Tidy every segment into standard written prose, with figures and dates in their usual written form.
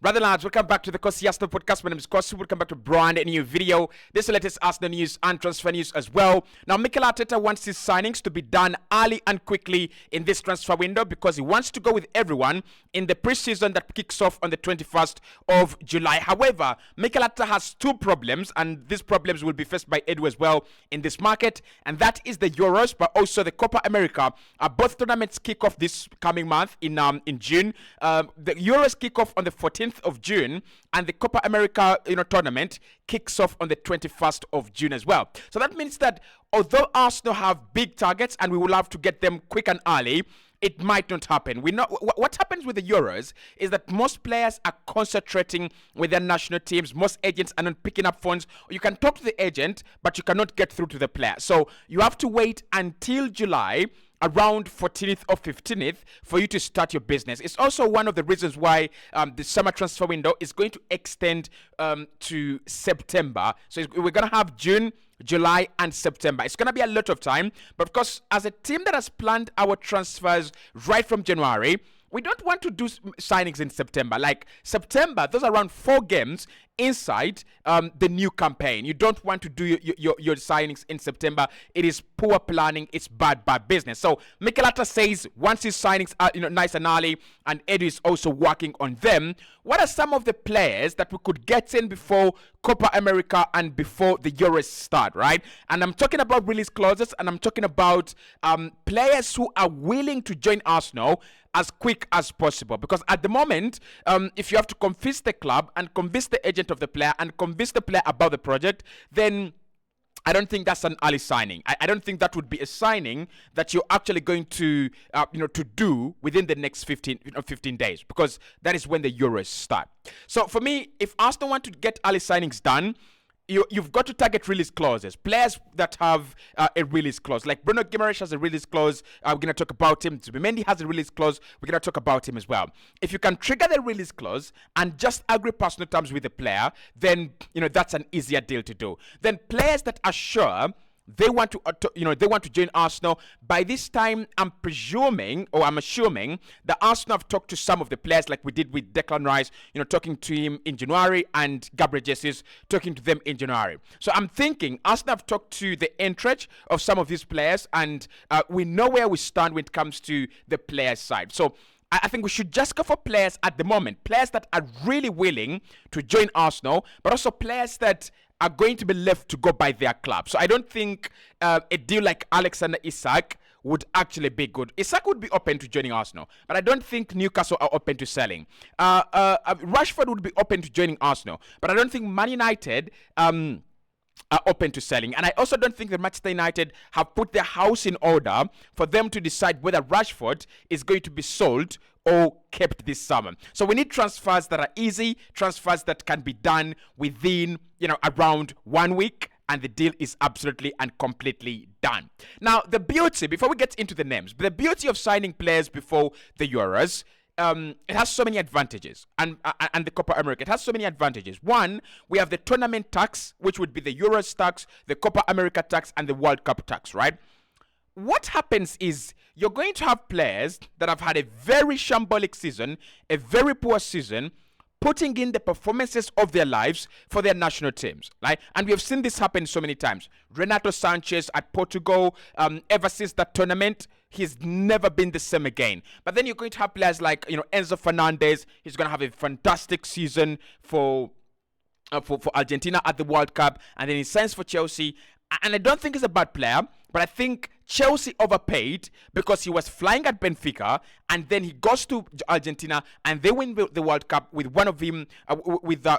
Brother lads, welcome back to the Cossy podcast. My name is Cossy. Welcome back to brand new video. This is the latest Arsenal news and transfer news as well. Now, Mikel Arteta wants his signings to be done early and quickly in this transfer window because he wants to go with everyone in the preseason that kicks off on the 21st of July. However, Mikel Arteta has two problems, and these problems will be faced by Edu as well in this market, and that is the Euros, but also the Copa America. Both tournaments kick off this coming month in June. The Euros kick off on the 14th of June, and the Copa America tournament kicks off on the 21st of June as well. So that means that although Arsenal have big targets and we will have to get them quick and early, it might not happen. We know what happens with the Euros is that most players are concentrating with their national teams. Most agents are not picking up phones. You can talk to the agent, but you cannot get through to the player. So you have to wait until July, around 14th or 15th, for you to start your business. It's also one of the reasons why the summer transfer window is going to extend to September. So we're going to have June, July, and September. It's going to be a lot of time, but of course, as a team that has planned our transfers right from January, we don't want to do signings in September. Like September, those are around 4 games inside the new campaign. You don't want to do your signings in September. It is poor planning. It's bad business. So Mikel Arteta says once his signings are nice and early, and Edu is also working on them, what are some of the players that we could get in before Copa America and before the Euros start, right? And I'm talking about release clauses, and I'm talking about players who are willing to join Arsenal as quick as possible. Because at the moment, if you have to convince the club and convince the agent of the player and convince the player about the project, then I don't think that's an early signing. I don't think that would be a signing that you're actually going to to do within the next 15 days, because that is when the Euros start. So for me, if Arsenal want to get early signings done, you've got to target release clauses. Players that have a release clause. Like Bruno Gimaraes has a release clause. We're going to talk about him. Zubimendi has a release clause. We're going to talk about him as well. If you can trigger the release clause and just agree personal terms with the player, then that's an easier deal to do. Then players that are sure they want to join Arsenal. By this time, I'm assuming that Arsenal have talked to some of the players, like we did with Declan Rice, talking to him in January, and Gabriel Jesus talking to them in January. So I'm thinking Arsenal have talked to the entourage of some of these players, and we know where we stand when it comes to the players' side. So I think we should just go for players at the moment, players that are really willing to join Arsenal, but also players that are going to be left to go by their club. So I don't think a deal like Alexander Isak would actually be good. Isak would be open to joining Arsenal, but I don't think Newcastle are open to selling. Rashford would be open to joining Arsenal, but I don't think Man United are open to selling. And I also don't think that Manchester United have put their house in order for them to decide whether Rashford is going to be sold or kept this summer. So we need transfers that are easy, transfers that can be done within, around 1 week, and the deal is absolutely and completely done. Now, the beauty, before we get into the names, the beauty of signing players before the Euros, it has so many advantages, and the Copa America, it has so many advantages. One, we have the tournament tax, which would be the Euros tax, the Copa America tax, and the World Cup tax, right? What happens is you're going to have players that have had a very shambolic season, a very poor season, putting in the performances of their lives for their national teams, right? And we have seen this happen so many times. Renato Sanchez at Portugal, ever since that tournament, he's never been the same again. But then you're going to have players like, Enzo Fernandez. He's going to have a fantastic season for Argentina at the World Cup, and then he signs for Chelsea. And I don't think he's a bad player, but I think Chelsea overpaid because he was flying at Benfica, and then he goes to Argentina and they win the World Cup with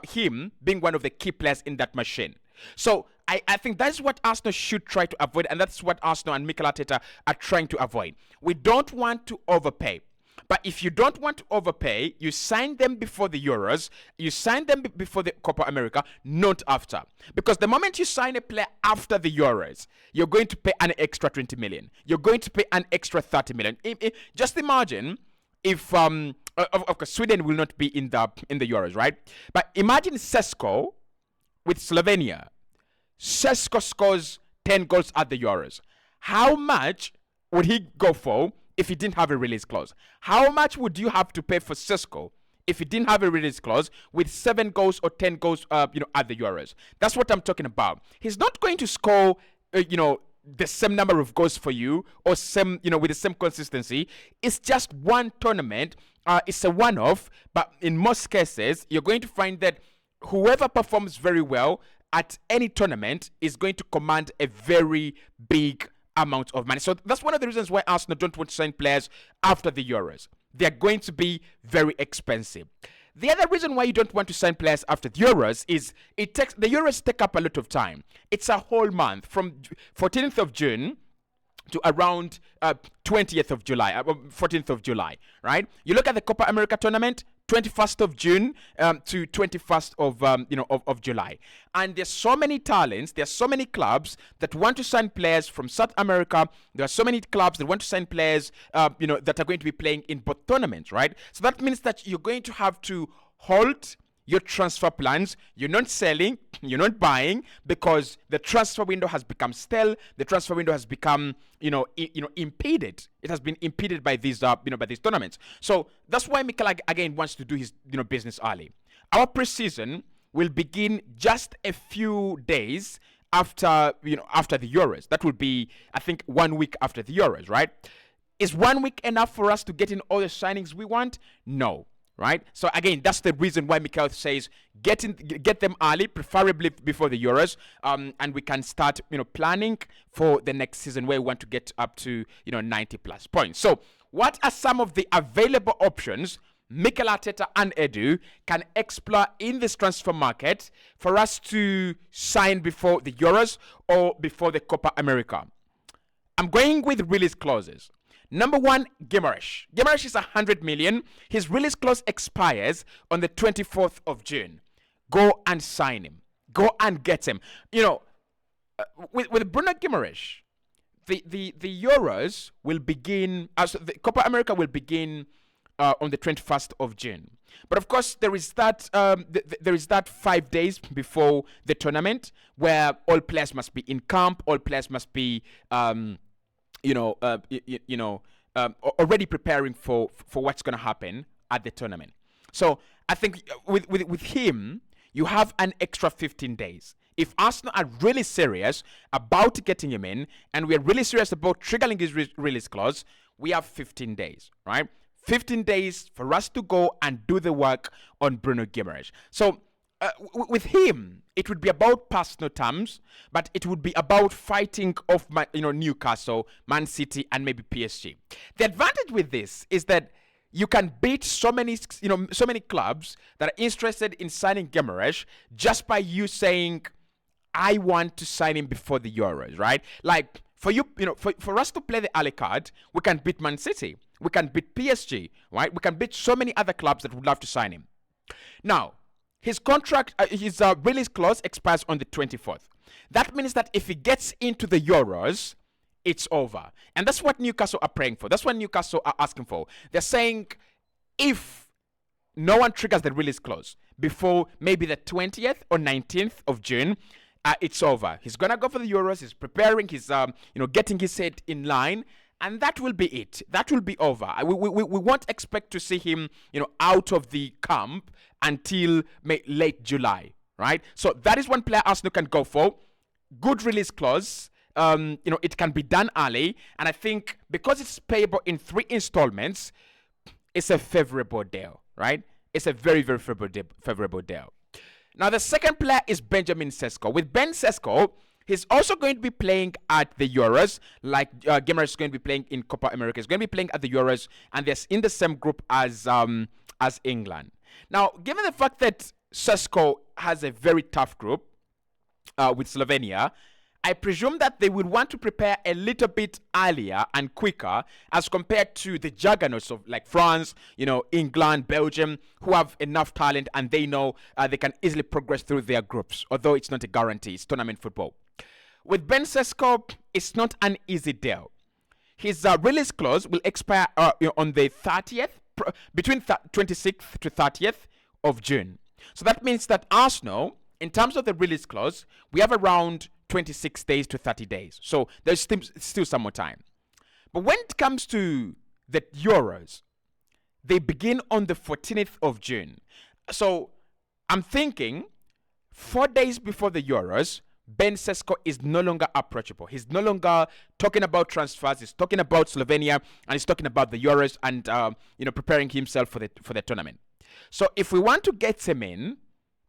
him being one of the key players in that machine. So I think that's what Arsenal should try to avoid, and that's what Arsenal and Mikel Arteta are trying to avoid. We don't want to overpay. But if you don't want to overpay, you sign them before the Euros, you sign them before the Copa America, not after. Because the moment you sign a player after the Euros, you're going to pay an extra 20 million. You're going to pay an extra 30 million. Just imagine if, of course, Sweden will not be in the Euros, right? But imagine Sesko with Slovenia. Sesko scores 10 goals at the Euros. How much would he go for if he didn't have a release clause? How much would you have to pay for Sesko if he didn't have a release clause with 7 goals or 10 goals, at the Euros. That's what I'm talking about. He's not going to score, the same number of goals for you or same, with the same consistency. It's just one tournament. It's a one-off, but in most cases, you're going to find that whoever performs very well at any tournament is going to command a very big amount of money. So that's one of the reasons why Arsenal don't want to sign players after the Euros. They're going to be very expensive. The other reason why you don't want to sign players after the Euros is the Euros take up a lot of time. It's a whole month from 14th of June to around 20th of July, 14th of July, right? You look at the Copa America tournament, 21st of June to 21st of July. And there's so many talents, there's so many clubs that want to sign players from South America. There are so many clubs that want to sign players, that are going to be playing in both tournaments, right? So that means that you're going to have to halt your transfer plans. You're not selling, you're not buying, because the transfer window has become stale. The transfer window has become, impeded. It has been impeded by these, by these tournaments. So that's why Mikel again wants to do his, business early. Our preseason will begin just a few days after, after the Euros. That will be, I think, 1 week after the Euros, right? Is 1 week enough for us to get in all the signings we want? No. Right? So again, that's the reason why Mikel says get them early, preferably before the Euros, and we can start, planning for the next season where we want to get up to, 90 plus points. So what are some of the available options Mikel Arteta and Edu can explore in this transfer market for us to sign before the Euros or before the Copa America? I'm going with release clauses. Number 1, Gimaraes. Gimaraes is 100 million. His release clause expires on the 24th of June. Go and sign him. Go and get him. With Bruno Gimaraes, the Euros will begin, the Copa America will begin on the 21st of June. But of course, there is that 5 days before the tournament where all players must be in camp. All players must be already preparing for what's going to happen at the tournament. So I think with him, you have an extra 15 days. If Arsenal are really serious about getting him in, and we're really serious about triggering his release clause, we have 15 days, right? 15 days for us to go and do the work on Bruno Gimaraes. So with him, it would be about personal terms, but it would be about fighting off, Newcastle, Man City, and maybe PSG. The advantage with this is that you can beat so many clubs that are interested in signing Gimaraes just by you saying, "I want to sign him before the Euros," right? Like for you, for us to play the early card, we can beat Man City, we can beat PSG, right? We can beat so many other clubs that would love to sign him. Now, his contract, his release clause expires on the 24th. That means that if he gets into the Euros, it's over. And that's what Newcastle are praying for. That's what Newcastle are asking for. They're saying if no one triggers the release clause before maybe the 20th or 19th of June, it's over. He's going to go for the Euros. He's preparing. He's, getting his head in line. And that will be it. That will be over. We won't expect to see him, out of the camp until late July, right? So that is one player Arsenal can go for. Good release clause. It can be done early. And I think because it's payable in 3 installments, it's a favorable deal, right? It's a very, very favorable deal. Now, the second player is Benjamin Sesko. With Ben Sesko, he's also going to be playing at the Euros, like Gimaraes is going to be playing in Copa America. He's going to be playing at the Euros, and they're in the same group as England. Now, given the fact that Sesko has a very tough group with Slovenia, I presume that they will want to prepare a little bit earlier and quicker as compared to the juggernauts of like France, England, Belgium, who have enough talent and they know they can easily progress through their groups, although it's not a guarantee. It's tournament football. With Ben Sesko, it's not an easy deal. His release clause will expire on the 30th, between 26th to 30th of June. So that means that Arsenal, in terms of the release clause, we have around 26 days to 30 days. So there's still some more time. But when it comes to the Euros, They begin on the 14th of June. So I'm thinking 4 days before the Euros, Ben Sesko is no longer approachable. He's no longer talking about transfers. He's talking about Slovenia, and he's talking about the Euros and preparing himself for the tournament. So if we want to get him in,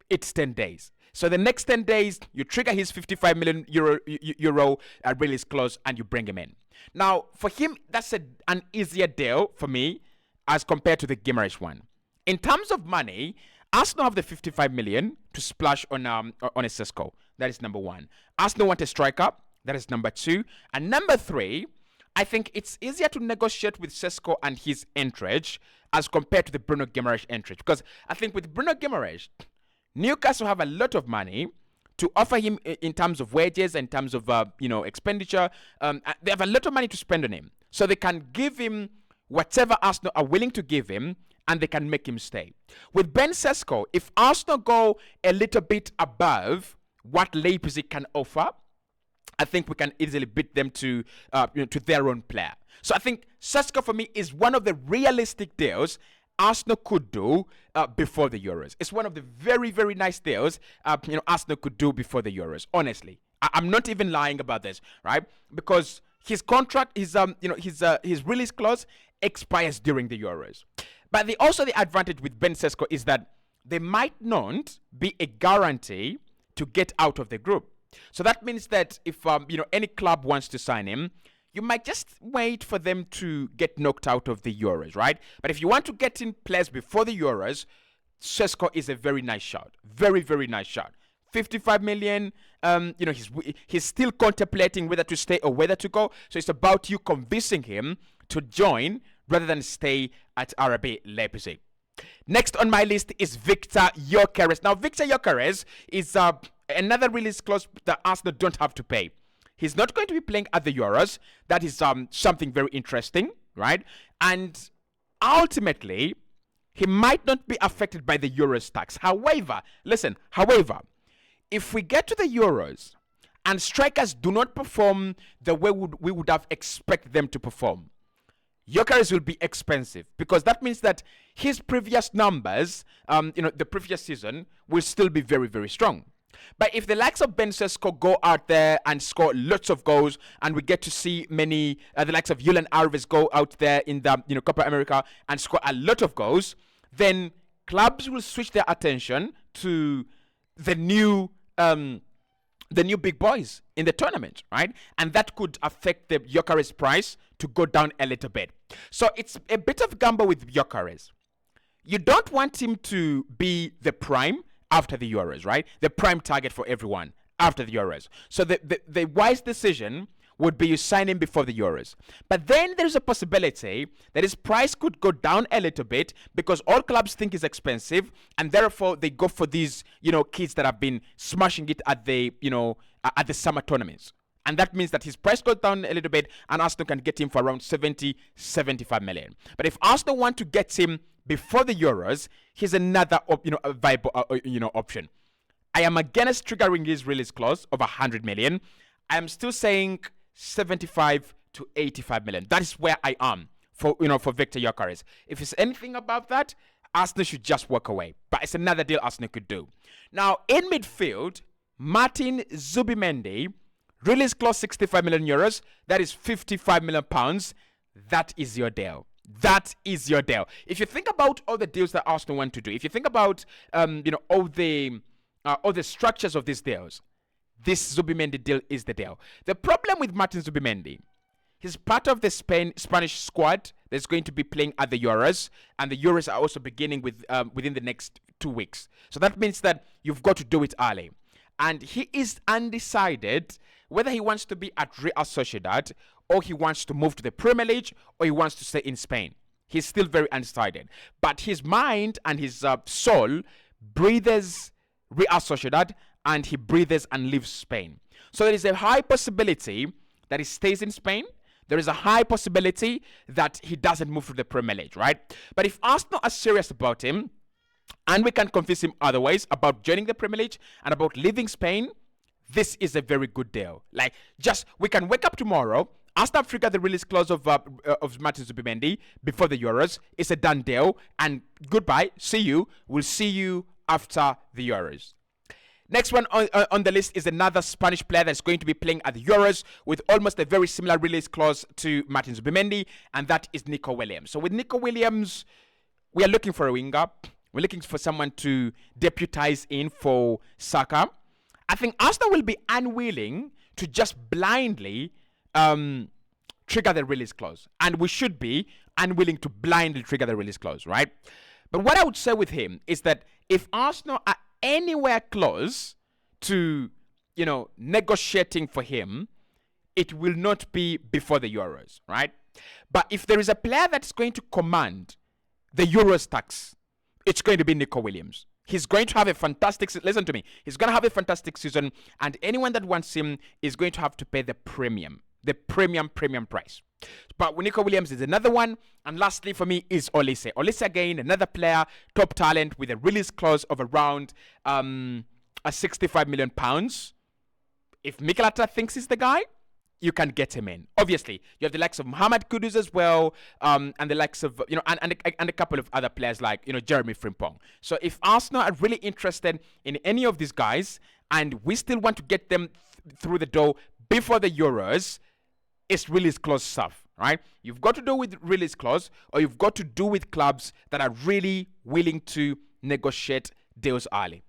it's 10 days. So the next 10 days, you trigger his 55 million euro release clause and you bring him in. Now, for him, that's an easier deal for me as compared to the Gimaraes one. In terms of money, Arsenal have the 55 million to splash on a Sesko. That is number one. Arsenal want a striker. That is number two. And number three, I think it's easier to negotiate with Sesko and his entourage as compared to the Bruno Gimaraes entourage. Because I think with Bruno Gimaraes, Newcastle have a lot of money to offer him in terms of wages, in terms of expenditure. They have a lot of money to spend on him. So they can give him whatever Arsenal are willing to give him, and they can make him stay. With Ben Sesko, if Arsenal go a little bit above what Leipzig can offer, I think we can easily beat them to their own player. So I think Sesko for me is one of the realistic deals Arsenal could do before the Euros. It's one of the very, very nice deals Arsenal could do before the Euros. Honestly, I'm not even lying about this, right? Because his contract, his release clause expires during the Euros. But also the advantage with Ben Sesko is that there might not be a guarantee to get out of the group. So that means that if any club wants to sign him, you might just wait for them to get knocked out of the Euros, right? But if you want to get in players before the Euros, Sesko is a very nice shot. Very, very nice shot. 55 million, he's still contemplating whether to stay or whether to go. So it's about you convincing him to join rather than stay at RB Leipzig. Next on my list is Victor Gyökeres. Now, Victor Gyökeres is another release clause that Arsenal don't have to pay. He's not going to be playing at the Euros. That is something very interesting, right? And ultimately, he might not be affected by the Euros tax. However, if we get to the Euros and strikers do not perform the way we would have expected them to perform, Gyökeres will be expensive, because that means that his previous numbers, the previous season, will still be very, very strong. But if the likes of Ben Sesko go out there and score lots of goals, and we get to see many, the likes of Julian Alves go out there in the Copa America and score a lot of goals, then clubs will switch their attention to the new big boys in the tournament, right? And that could affect the Gyökeres price to go down a little bit. So it's a bit of gamble with Gyökeres. You don't want him to be the prime after the Euros, right? The prime target for everyone after the Euros. So the wise decision would be you sign him before the Euros. But then there's a possibility that his price could go down a little bit because all clubs think he's expensive, and therefore they go for these, kids that have been smashing it at the summer tournaments. And that means that his price goes down a little bit, and Arsenal can get him for around 70-75 million. But if Arsenal want to get him before the Euros, here's another viable option. I am against triggering his release clause of 100 million. I am still saying 75 to 85 million. That is where I am for Victor Gyökeres. If it's anything above that, Arsenal should just walk away. But it's another deal Arsenal could do. Now, in midfield, Martin Zubimendi, release clause 65 million euros. That is 55 million pounds. That is your deal. That is your deal. If you think about all the deals that Arsenal want to do, if you think about all the structures of these deals, this Zubimendi deal is the deal. The problem with Martin Zubimendi, he's part of the Spanish squad that's going to be playing at the Euros, and the Euros are also beginning within the next 2 weeks. So that means that you've got to do it early. And he is undecided whether he wants to be at Real Sociedad, or he wants to move to the Premier League, or he wants to stay in Spain. He's still very undecided. But his mind and his soul breathes Real Sociedad, and he breathes and leaves Spain. So there is a high possibility that he stays in Spain. There is a high possibility that he doesn't move to the Premier League, right? But if Arsenal are serious about him, and we can convince him otherwise about joining the Premier League and about leaving Spain, this is a very good deal. We can wake up tomorrow Arsenal triggered the release clause of Martin Zubimendi before the Euros. It's a done deal. And goodbye. See you. We'll see you after the Euros. Next one on the list is another Spanish player that's going to be playing at the Euros with almost a very similar release clause to Martin Zubimendi, and that is Nico Williams. So with Nico Williams, we are looking for a winger. We're looking for someone to deputize in for Saka. I think Arsenal will be unwilling to just blindly trigger the release clause. And we should be unwilling to blindly trigger the release clause, right? But what I would say with him is that if Arsenal are anywhere close to, negotiating for him, it will not be before the Euros, right? But if there is a player that's going to command the Euros tax, it's going to be Nico Williams. He's going to have a fantastic, listen to me, he's going to have a fantastic season, and anyone that wants him is going to have to pay the premium price. But Nico Williams is another one. And lastly for me is Olise. Olise again, another player, top talent with a release clause of around a 65 million pounds. If Mikel Arteta thinks he's the guy, you can get him in. Obviously, you have the likes of Mohamed Kudus as well, and the likes of, and a couple of other players like, Jeremy Frimpong. So if Arsenal are really interested in any of these guys, and we still want to get them through the door before the Euros, it's release clause stuff, right? You've got to do with release clause, or you've got to do with clubs that are really willing to negotiate deals early.